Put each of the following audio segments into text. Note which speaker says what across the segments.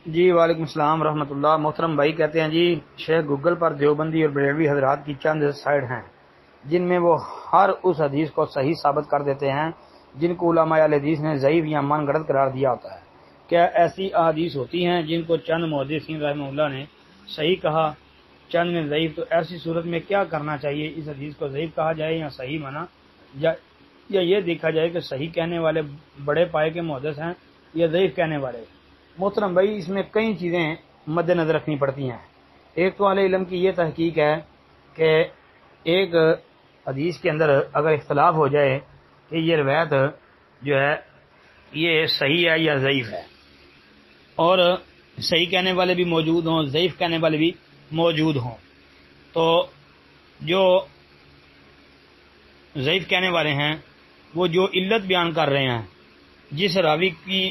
Speaker 1: جی وعلیکم السلام ورحمۃ اللہ۔ محترم بھائی کہتے ہیں جی شیخ گوگل پر دیوبندی اور بریلوی حضرات کی چند سائٹ ہیں جن میں وہ ہر اس حدیث کو صحیح ثابت کر دیتے ہیں جن کو علماء اہل حدیث نے ضعیف یا من گھڑت قرار دیا ہوتا ہے۔ کیا ایسی احادیث ہوتی ہیں جن کو چند محدثین رحمہ اللہ نے صحیح کہا، چند نے ضعیف؟ تو ایسی صورت میں کیا کرنا چاہیے؟ اس حدیث کو ضعیف کہا جائے یا صحیح مانا یا یہ دیکھا جائے کہ صحیح کہنے والے بڑے پائے کے محدث ہیں یا ضعیف کہنے والے؟ محترم بھائی اس میں کئی چیزیں مد نظر رکھنی پڑتی ہیں۔ ایک تو اہل علم کی یہ تحقیق ہے کہ ایک حدیث کے اندر اگر اختلاف ہو جائے کہ یہ روایت جو ہے یہ صحیح ہے یا ضعیف ہے، اور صحیح کہنے والے بھی موجود ہوں، ضعیف کہنے والے بھی موجود ہوں، تو جو ضعیف کہنے والے ہیں وہ جو علت بیان کر رہے ہیں، جس راوی کی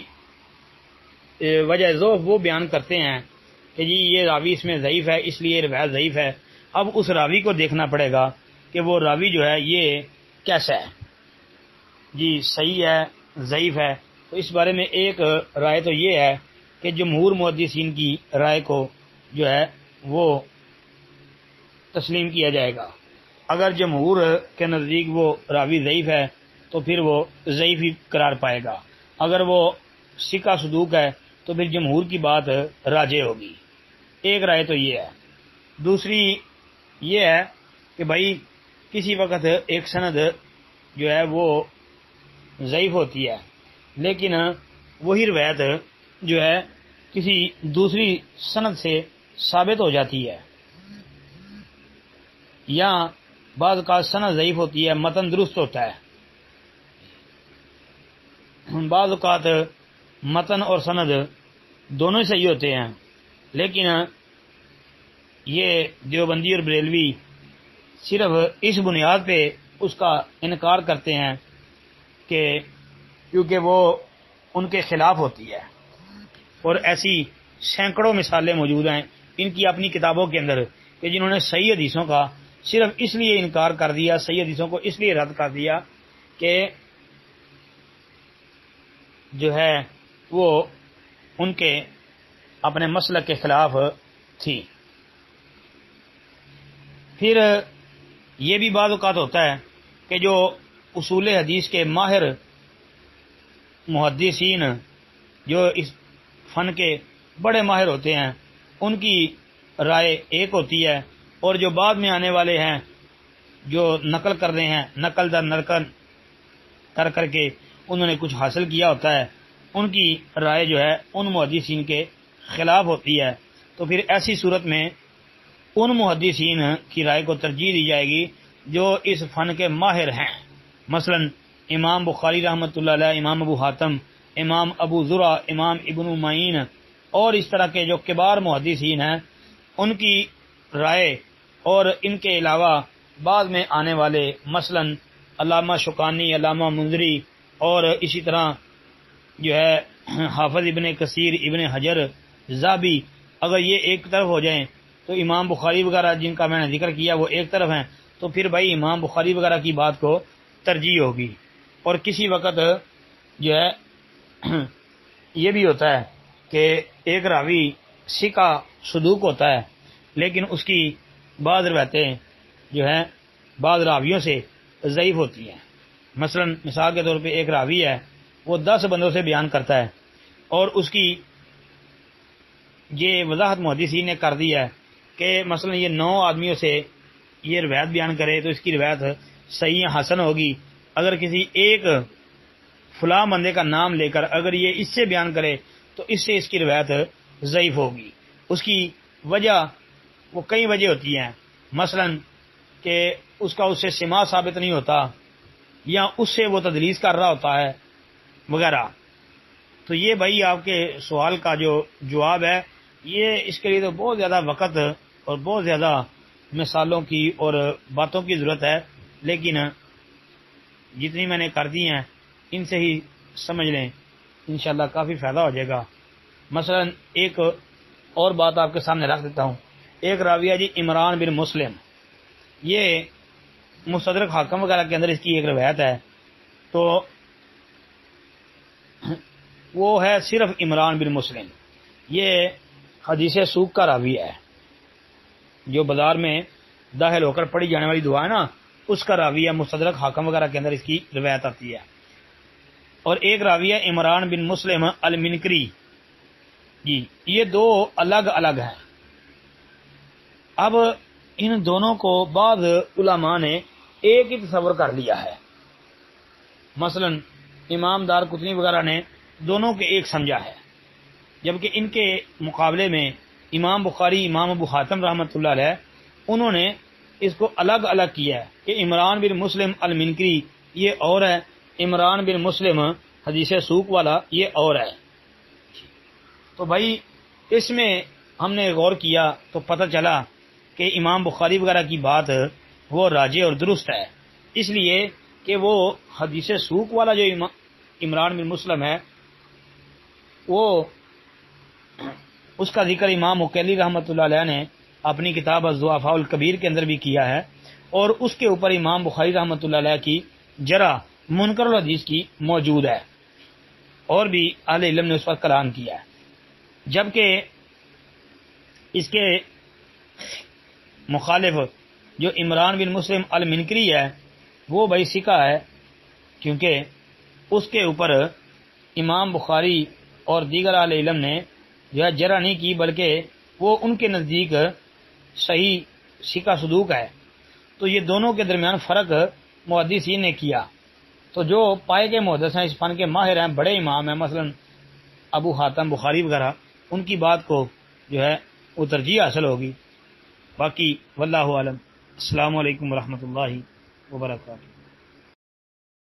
Speaker 1: وجہ ضعف وہ بیان کرتے ہیں کہ جی یہ راوی اس میں ضعیف ہے اس لیے روایت ضعیف ہے۔ اب اس راوی کو دیکھنا پڑے گا کہ وہ راوی جو ہے یہ کیسا ہے، جی صحیح ہے ضعیف ہے۔ تو اس بارے میں ایک رائے تو یہ ہے کہ جمہور محدثین کی رائے کو جو ہے وہ تسلیم کیا جائے گا۔ اگر جمہور کے نزدیک وہ راوی ضعیف ہے تو پھر وہ ضعیف ہی قرار پائے گا، اگر وہ ثقہ صدوق ہے تو پھر جمہور کی بات راجح ہوگی۔ ایک رائے تو یہ ہے۔ دوسری یہ ہے کہ بھائی کسی وقت ایک سند جو ہے وہ ضعیف ہوتی ہے لیکن وہی روایت جو ہے کسی دوسری سند سے ثابت ہو جاتی ہے، یا بعض کا سند ضعیف ہوتی ہے متن درست ہوتا ہے، بعض اوقات متن اور سند دونوں ہی صحیح ہوتے ہیں، لیکن یہ دیوبندی اور بریلوی صرف اس بنیاد پہ اس کا انکار کرتے ہیں کہ کیونکہ وہ ان کے خلاف ہوتی ہے، اور ایسی سینکڑوں مثالیں موجود ہیں ان کی اپنی کتابوں کے اندر کہ جنہوں نے صحیح حدیثوں کا صرف اس لیے انکار کر دیا، صحیح حدیثوں کو اس لیے رد کر دیا کہ جو ہے وہ ان کے اپنے مسلک کے خلاف تھی۔ پھر یہ بھی بعض اوقات ہوتا ہے کہ جو اصول حدیث کے ماہر محدثین جو اس فن کے بڑے ماہر ہوتے ہیں ان کی رائے ایک ہوتی ہے، اور جو بعد میں آنے والے ہیں جو نقل کر رہے ہیں، نقل در نقل کر کر کے انہوں نے کچھ حاصل کیا ہوتا ہے، ان کی رائے جو ہے ان محدثین کے خلاف ہوتی ہے۔ تو پھر ایسی صورت میں ان محدثین کی رائے کو ترجیح دی جائے گی جو اس فن کے ماہر ہیں، مثلا امام بخاری رحمۃ اللہ علیہ، امام ابو حاتم، امام ابو زرع، امام ابن معین، اور اس طرح کے جو کبار محدثین ہیں ان کی رائے، اور ان کے علاوہ بعد میں آنے والے مثلا علامہ شوکانی، علامہ منذری، اور اسی طرح جو ہے حافظ ابن کثیر، ابن حجر، زابی، اگر یہ ایک طرف ہو جائیں تو امام بخاری وغیرہ جن کا میں نے ذکر کیا وہ ایک طرف ہیں، تو پھر بھائی امام بخاری وغیرہ کی بات کو ترجیح ہوگی۔ اور کسی وقت جو ہے یہ بھی ہوتا ہے کہ ایک راوی ثقہ صدوق ہوتا ہے لیکن اس کی بعض روایتیں جو ہیں بعض راویوں سے ضعیف ہوتی ہیں۔ مثلا مثال کے طور پہ ایک راوی ہے وہ 10 بندوں سے بیان کرتا ہے، اور اس کی یہ وضاحت محدثین نے کر دی ہے کہ مثلا یہ 9 آدمیوں سے یہ روایت بیان کرے تو اس کی روایت صحیح حسن ہوگی، اگر کسی ایک فلاں بندے کا نام لے کر اگر یہ اس سے بیان کرے تو اس سے اس کی روایت ضعیف ہوگی۔ اس کی وجہ وہ کئی وجہ ہوتی ہیں، مثلا کہ اس کا اس سے سماع ثابت نہیں ہوتا، یا اس سے وہ تدلیس کر رہا ہوتا ہے وغیرہ۔ تو یہ بھائی آپ کے سوال کا جو جواب ہے، یہ اس کے لیے تو بہت زیادہ وقت اور بہت زیادہ مثالوں کی اور باتوں کی ضرورت ہے، لیکن جتنی میں نے کر دی ہیں ان سے ہی سمجھ لیں، انشاءاللہ کافی فائدہ ہو جائے گا۔ مثلا ایک اور بات آپ کے سامنے رکھ دیتا ہوں۔ ایک راویہ جی عمران بن مسلم، یہ مستدرک حاکم وغیرہ کے اندر اس کی ایک روایت ہے، تو وہ ہے صرف عمران بن مسلم، یہ حدیث سوق کا راوی ہے، جو بازار میں داخل ہو کر پڑھی جانے والی دعا ہے نا، اس کا راوی ہے، مستدرک حاکم وغیرہ کے اندر اس کی روایت آتی ہے۔ اور ایک راوی ہے عمران بن مسلم المنکری، جی یہ دو الگ الگ ہیں۔ اب ان دونوں کو بعض علماء نے ایک ہی تصور کر لیا ہے، مثلا امام دار قطنی وغیرہ نے دونوں کے ایک سمجھا ہے، جبکہ ان کے مقابلے میں امام بخاری، امام ابو حاتم رحمۃ اللہ علیہ، انہوں نے اس کو الگ الگ کیا ہے کہ عمران بن مسلم المنکری یہ اور ہے، عمران بن مسلم حدیث سوق والا یہ اور ہے۔ تو بھائی اس میں ہم نے غور کیا تو پتہ چلا کہ امام بخاری وغیرہ کی بات وہ راجح اور درست ہے، اس لیے کہ وہ حدیث سوق والا جو عمران بن مسلم ہے وہ اس کا ذکر امام مکیلی رحمۃ اللہ علیہ نے اپنی کتاب الضعفاء الکبیر کے اندر بھی کیا ہے، اور اس کے اوپر امام بخاری رحمۃ اللہ علیہ کی جرح منکر الحدیث کی موجود ہے، اور بھی اہل علم نے اس پر کلام کیا ہے۔ جبکہ اس کے مخالف جو عمران بن مسلم المنکری ہے وہ بھائی ثقہ ہے، کیونکہ اس کے اوپر امام بخاری اور دیگر اہل علم نے جو ہے جرح نہیں کی، بلکہ وہ ان کے نزدیک صحیح ثقہ صدوق ہے۔ تو یہ دونوں کے درمیان فرق محدثین نے کیا، تو جو پائے گئے محدث ہیں، اس فن کے ماہر ہیں، بڑے امام ہیں، مثلا ابو حاتم بخاری وغیرہ، ان کی بات کو جو ہے وہ ترجیح حاصل ہوگی۔ باقی واللہ اعلم۔ السلام علیکم ورحمۃ اللہ وبرکاتہ۔